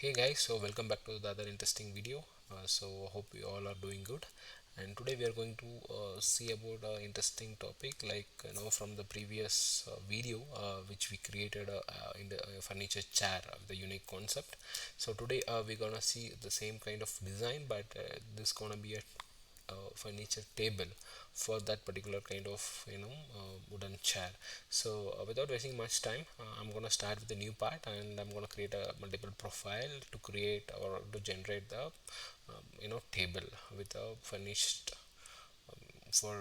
Hey guys, so welcome back to the other interesting video. Hope you all are doing good. And today we are going to see about an interesting topic, like from the previous video which we created in the furniture chair, the unique concept. So today we're gonna see the same kind of design, but this gonna be a furniture table for that particular kind of wooden chair. Without wasting much time, I'm going to start with the new part, and I'm going to create a multiple profile to create or to generate the table with a furnished for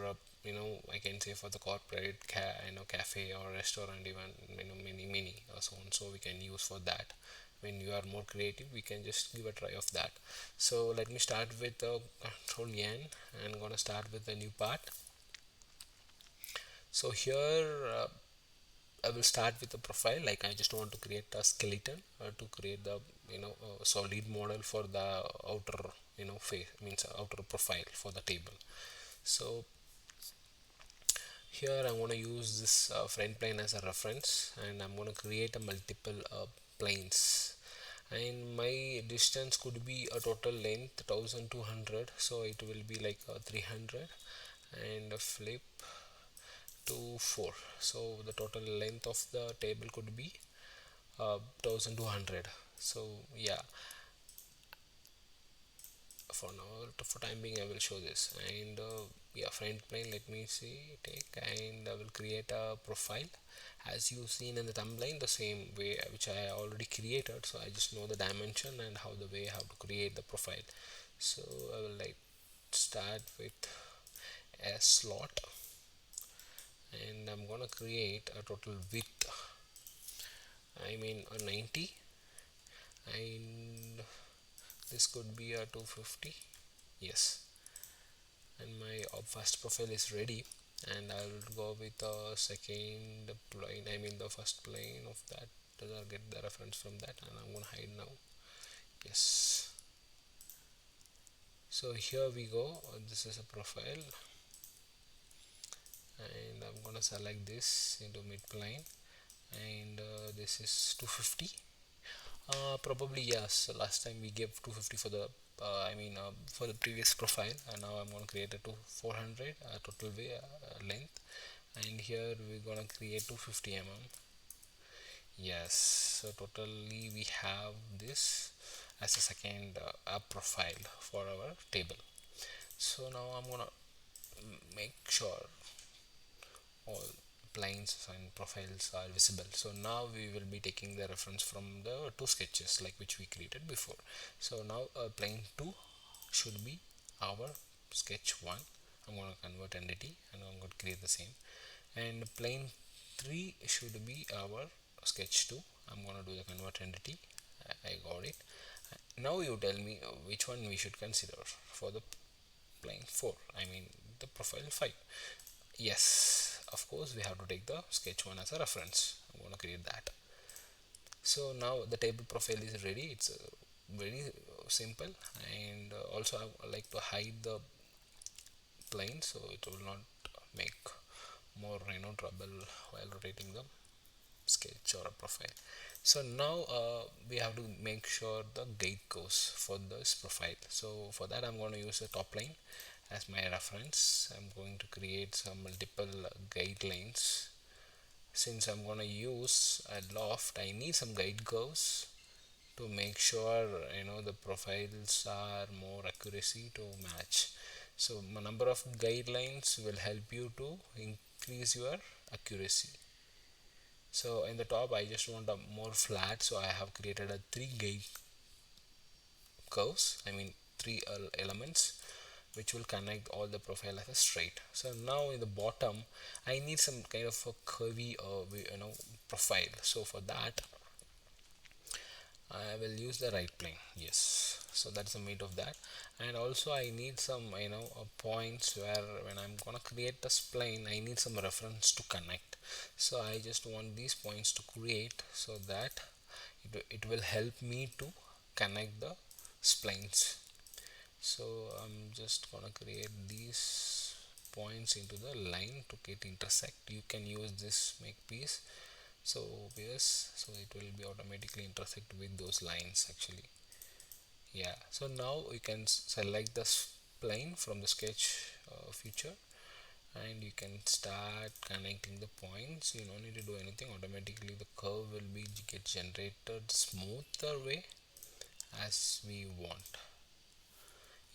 I can say for the corporate cafe or restaurant, even mini so on, so we can use for that. When you are more creative, we can just give a try of that. So let me start with the control N, and I'm gonna start with the new part. So here I will start with the profile. Like, I just want to create a skeleton to create the solid model for the outer face, means outer profile for the table. So here I'm going to use this front plane as a reference, and I'm going to create a multiple planes, and my distance could be a total length 1200, so it will be like 300, and a flip to 4, so the total length of the table could be 1200. So yeah, for now, for time being, I will show this. And yeah, front plane, let me see, take, and I will create a profile as you seen in the thumbnail, the same way which I already created. So I just know the dimension and how to create the profile. So I will like start with a slot, and I'm gonna create a total width, I mean a 90, and this could be a 250. Yes, and my first profile is ready, and I'll go with the second plane, I mean the first plane of that. I'll get the reference from that, and I'm gonna hide now. Yes, so here we go. This is a profile, and I'm gonna select this into mid plane, and this is 250. Probably yes. So last time we gave 250 for the for the previous profile, and now I'm gonna create a 400 total way length, and here we're gonna create 250 Yes, so totally we have this as a second profile for our table. So now I'm gonna make sure all planes and profiles are visible. So now we will be taking the reference from the two sketches like which we created before. So now plane 2 should be our sketch 1. I'm going to convert entity, and I'm going to create the same, and plane 3 should be our sketch 2. I'm going to do the convert entity. I got it. Now you tell me which one we should consider for the plane 4, I mean the profile 5. Yes, of course we have to take the sketch 1 as a reference. I'm going to create that. So now the table profile is ready. It's very simple, and also I like to hide the plane so it will not make more trouble while rotating the sketch or a profile. So now we have to make sure the guide goes for this profile. So for that, I'm going to use the top line as my reference. I'm going to create some multiple guidelines. Since I'm going to use a loft, I need some guide curves to make sure the profiles are more accuracy to match. So a number of guidelines will help you to increase your accuracy. So in the top, I just want a more flat, so I have created a 3 guide curves, I mean 3 elements which will connect all the profile as a straight. So now in the bottom, I need some kind of a curvy profile. So for that, I will use the right plane. Yes, so that's the meat of that. And also I need some points where when I'm gonna create this plane, I need some reference to connect. So I just want these points to create so that it will help me to connect the splines. So I'm just gonna create these points into the line to get intersect. You can use this make piece. so yes, so it will be automatically intersect with those lines actually. Yeah, so now we can select the plane from the sketch feature, and you can start connecting the points. You don't need to do anything. Automatically the curve will be get generated smoother way as we want.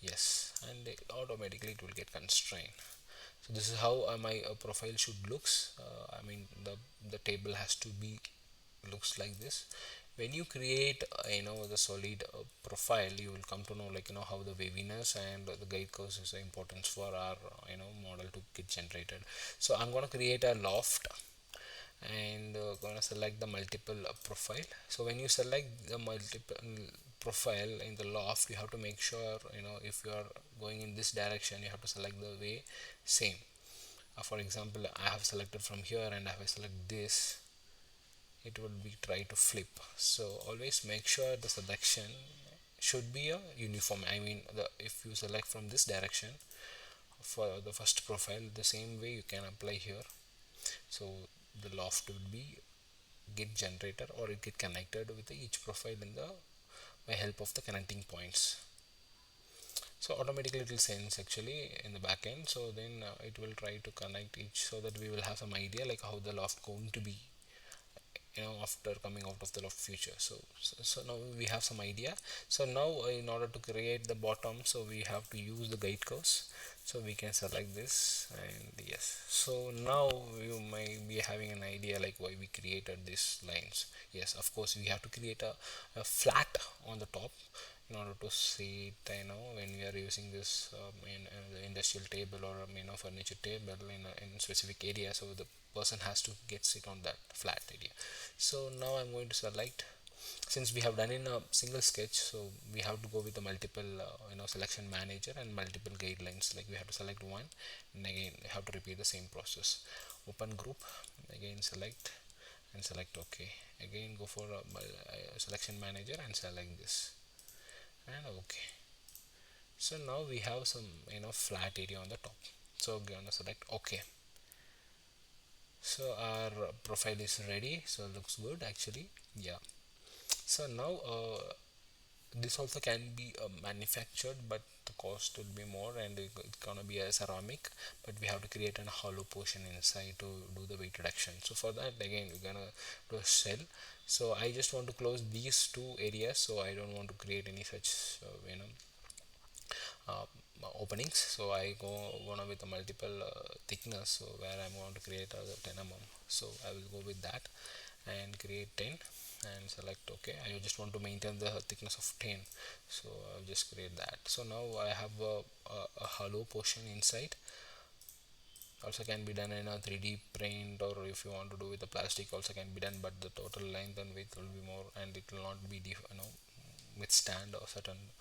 Yes, and automatically it will get constrained. So this is how my profile should looks. I mean the table has to be looks like this. When you create the solid profile, you will come to know, like, how the waviness and the guide curves is important for our model to get generated. So I'm going to create a loft, and gonna select the multiple profile. So when you select the multiple profile in the loft, you have to make sure, if you are going in this direction, you have to select the way same. For example, I have selected from here, and if I select this, it will be try to flip. So always make sure the selection should be a uniform. I mean, if you select from this direction for the first profile, the same way you can apply here. So the loft will be get generated, or it get connected with each profile in the by help of the connecting points. So automatically it will sense actually in the back end. So then it will try to connect each, so that we will have some idea like how the loft going to be, after coming out of the loft future. So now we have some idea. So now in order to create the bottom, so we have to use the guide curves. So we can select this, and yes, so now you might be having an idea like why we created these lines. Yes, of course we have to create a flat on the top in order to see it, when we are using this in the industrial table, or furniture table in specific area, so the person has to get sit on that flat area. So now I'm going to select, since we have done in a single sketch, so we have to go with the multiple selection manager and multiple guidelines. Like we have to select one, and again have to repeat the same process. Open group, again select, and select OK. Again go for a selection manager and select this, and OK. So now we have some flat area on the top, so we're gonna select OK. So our profile is ready, so it looks good actually. Yeah, so now this also can be manufactured, but the cost will be more, and it's gonna be a ceramic, but we have to create a hollow portion inside to do the weight reduction. So for that, again we're gonna do a shell. So I just want to close these two areas, so I don't want to create any such uh, openings. So I gonna with a multiple thickness, so where I'm going to create a 10 mm. So I will go with that and create 10 and select OK. I just want to maintain the thickness of 10, so I'll just create that. So now I have a hollow portion inside. Also can be done in a 3D print, or if you want to do with the plastic also can be done, but the total length and width will be more, and it will not be withstand or certain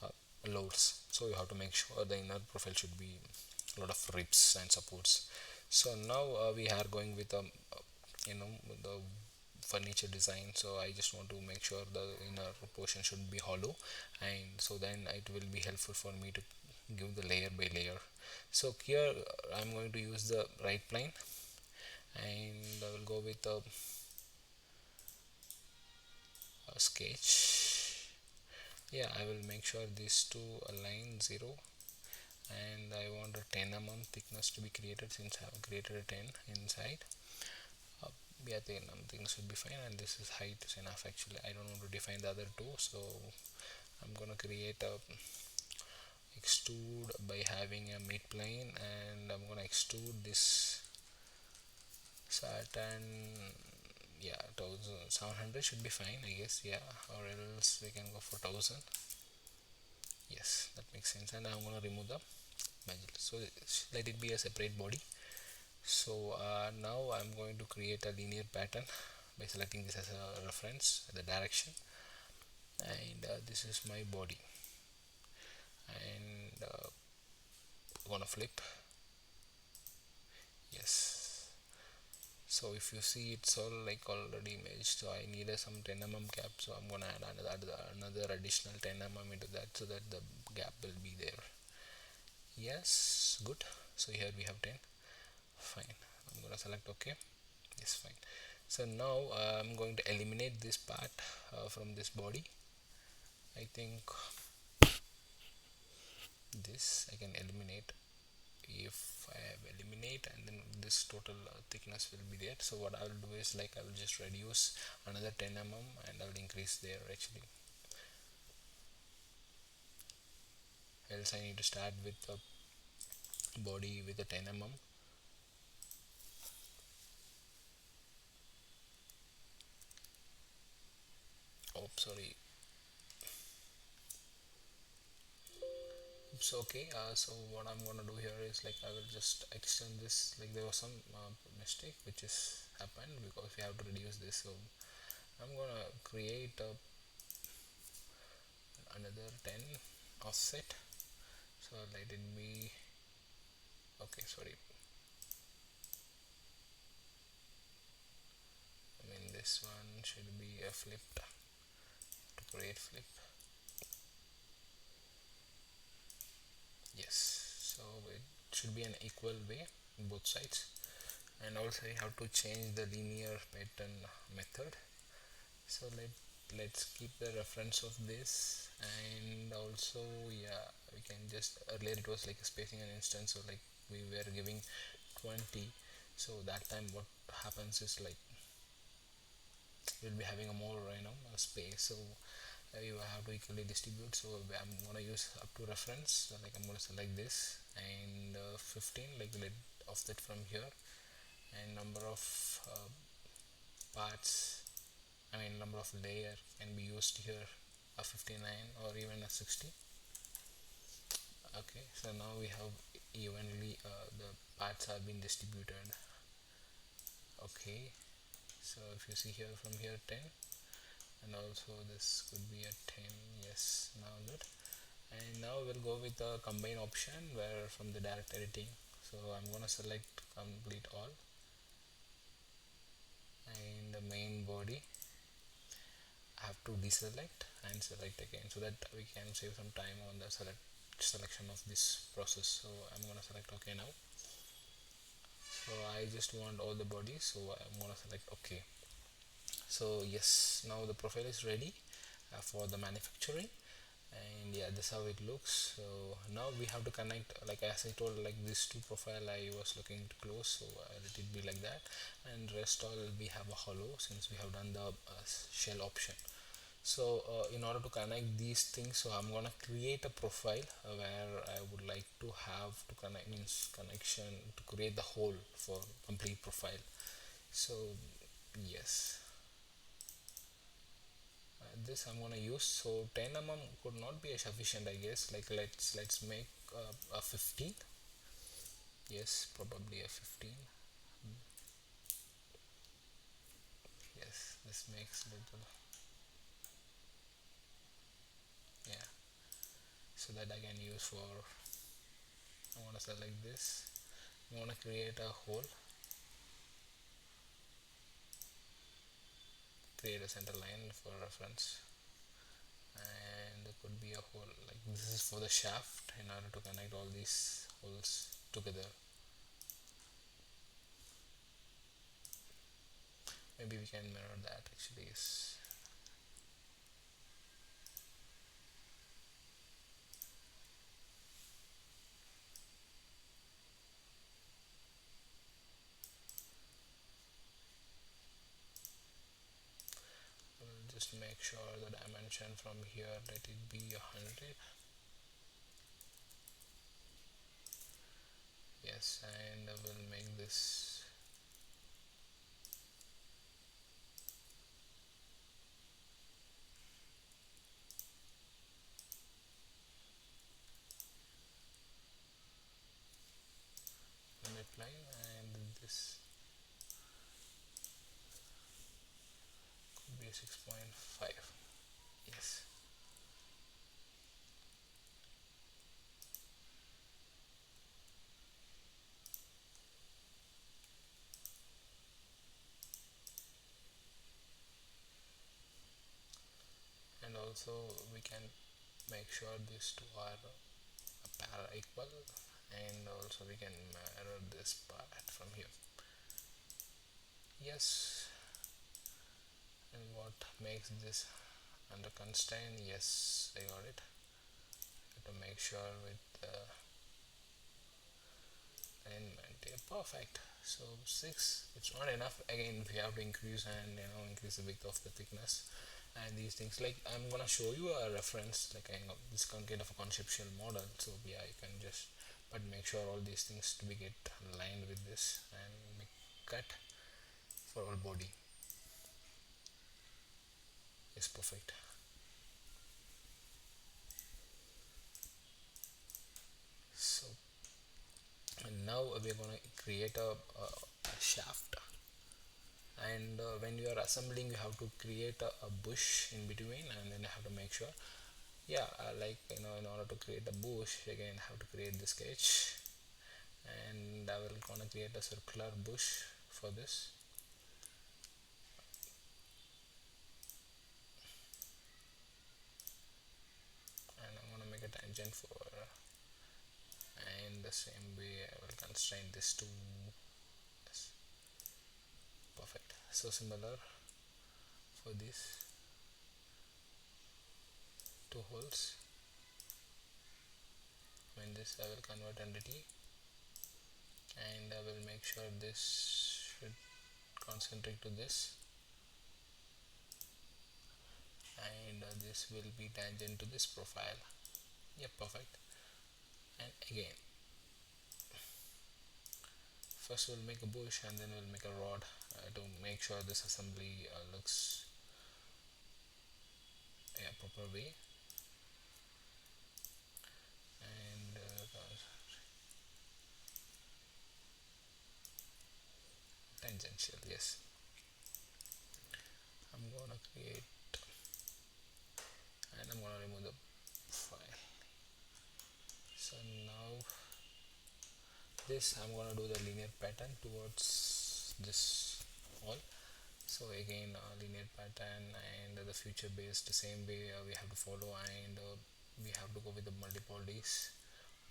uh, loads. So you have to make sure the inner profile should be a lot of ribs and supports. So now we are going with the furniture design. So I just want to make sure the inner portion should be hollow, and so then it will be helpful for me to give the layer by layer. So here I'm going to use the right plane, and I will go with a sketch. Yeah, I will make sure these two align 0, and I want a 10 mm thickness to be created, since I have created a 10 inside. Yeah, 10 things should be fine, and this is height is enough actually. I don't want to define the other two, so I'm gonna create a extrude by having a mid plane, and I'm gonna extrude this certain, yeah, 1700 should be fine I guess. Yeah, or else we can go for 1000. Yes, that makes sense. And I'm gonna remove the metal, so let it be a separate body. So now I'm going to create a linear pattern by selecting this as a reference, the direction, and this is my body, and gonna flip. Yes, so if you see, it's all like already imaged, so I need some 10 mm gap, so I'm gonna add another additional 10 mm into that, so that the gap will be there. Yes, good. So here we have 10. Fine, I'm gonna select OK. Yes, fine. So now I'm going to eliminate this part from this body. I think this I can eliminate. If I have eliminate, and then this total thickness will be there. So what I will do is, like, I will just reduce another 10 mm and I will increase there actually. Else I need to start with the body with a 10 mm. Oh, sorry. Oops, okay. So what I'm gonna do here is, like, I will just extend this. Like, there was some mistake which is happened because we have to reduce this. So I'm gonna create another 10 offset. So let it be, okay, sorry, I mean this one should be a flipped, to create flip. Yes, so it should be an equal way both sides. And also I have to change the linear pattern method. So let's keep the reference of this. And also, yeah, we can just, earlier it was like a spacing an instance, so like we were giving 20. So that time what happens is, like, we'll be having a more, space. So you have to equally distribute. So I'm gonna use up to reference. So, like, I'm gonna select this, and 15, like, let offset from here, and number of parts, I mean number of layer can be used here, a 59 or even a 60. Okay, so now we have evenly the parts have been distributed. Okay, so if you see here, from here 10, and also this could be a 10. Yes, now good. And now we'll go with the combine option, where from the direct editing, so I'm gonna select complete all, and the main body I have to deselect and select again, so that we can save some time on the selection of this process. So I'm gonna select OK now. So I just want all the bodies, so I'm gonna select OK. So yes, now the profile is ready for the manufacturing. And yeah, this is how it looks. So now we have to connect, like as I told, like this two profile I was looking to close, so let it be like that, and rest all we have a hollow, since we have done the shell option. So in order to connect these things, so I'm gonna create a profile where I would like to have to connect, means connection, to create the whole for complete profile. So yes, this I'm gonna use. So 10 mm could not be sufficient, I guess. Like, let's make a 15. Yes, probably a 15. Yes, this makes little, yeah, so that I can use for, I want to select this, I want to create a hole, create a center line for reference, and there could be a hole, like this is for the shaft, in order to connect all these holes together. Maybe we can mirror that actually. Yes, we'll just make sure the dimension from here, let it be 100. Yes, and we'll make this, midline, and this could be 6.5. Yes, and also we can make sure these two are equal, and also we can mirror this part from here. Yes, And what makes this under constraint? Yes, I got it. Have to make sure with alignment. Yeah, perfect. So 6, it's not enough. Again, we have to increase and increase the width of the thickness and these things. Like I'm gonna show you a reference, like this kind of a conceptual model. So yeah, you can just but make sure all these things to be get aligned with this and make cut for all body is perfect. So and now we're gonna create a shaft, and when you are assembling you have to create a bush in between, and then you have to make sure, yeah, like in order to create a bush, again I have to create the sketch, and I will gonna create a circular bush for this. And I'm gonna make a tangent for, and the same way I will constrain this to this. Perfect. So similar for these two holes. In this I will convert entity, and I will make sure this should concentrate to this, and this will be tangent to this profile. Yeah, perfect. And again, first we'll make a bush and then we'll make a rod to make sure this assembly looks, yeah, proper way. And tangential, yes. I'm gonna create, and I'm gonna remove the file. So now this I'm gonna do the linear pattern towards this wall. So again, linear pattern and the future based, the same way we have to follow, and we have to go with the multiple bodies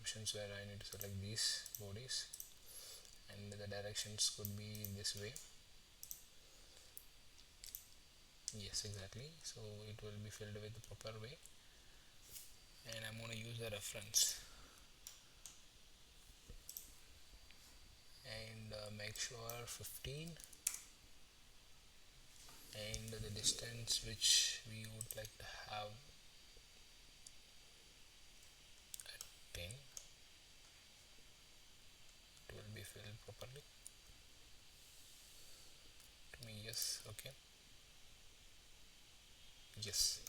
options, where I need to select these bodies, and the directions could be this way. Yes, exactly. So it will be filled with the proper way, and I'm going to use the reference, and make sure 15, and the distance which we would like to have at 10. It will be filled properly to me. Yes, okay. Yes.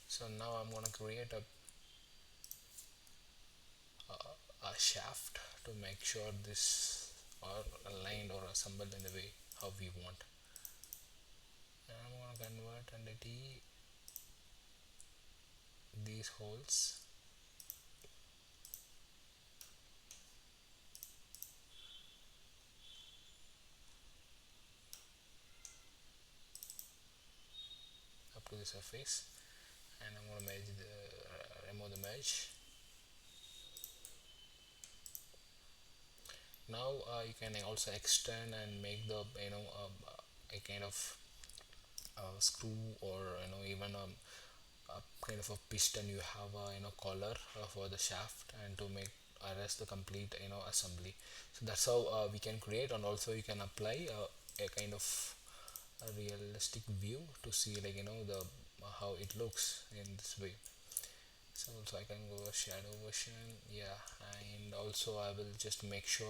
So now I'm going to create a shaft to make sure this are aligned or assembled in the way how we want. And I'm going to convert entity these holes, up to the surface, and I'm going to merge remove the merge. Now you can also extend and make the a kind of screw, or even a kind of a piston. You have a collar for the shaft, and to make arrest the complete assembly. So that's how we can create, and also you can apply a kind of a realistic view to see, like the how it looks in this way. So also I can go shadow version, yeah, and also I will just make sure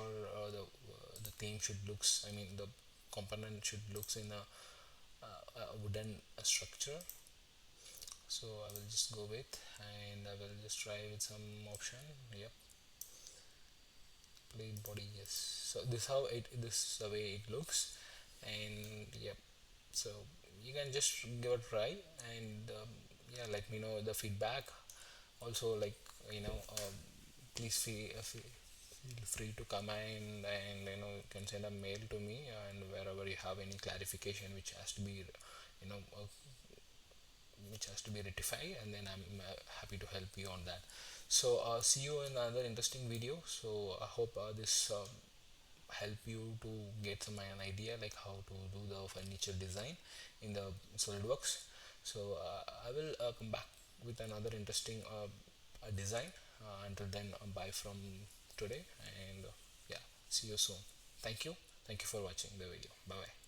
the theme should looks, I mean the component should looks in a wooden structure. So I will just go with, and I will just try with some option. Yep, plain body, yes. So this is the way it looks, and yep. So you can just give a try, and yeah, let me know the feedback. Also, like please feel free to comment, and you can send a mail to me, and wherever you have any clarification which has to be which has to be rectified, and then I'm happy to help you on that. So see you in another interesting video. So I hope this help you to get some an idea like how to do the furniture design in the SolidWorks. So I will come back with another interesting design. Until then, bye from today, and yeah, see you soon. Thank you. Thank you for watching the video. Bye bye.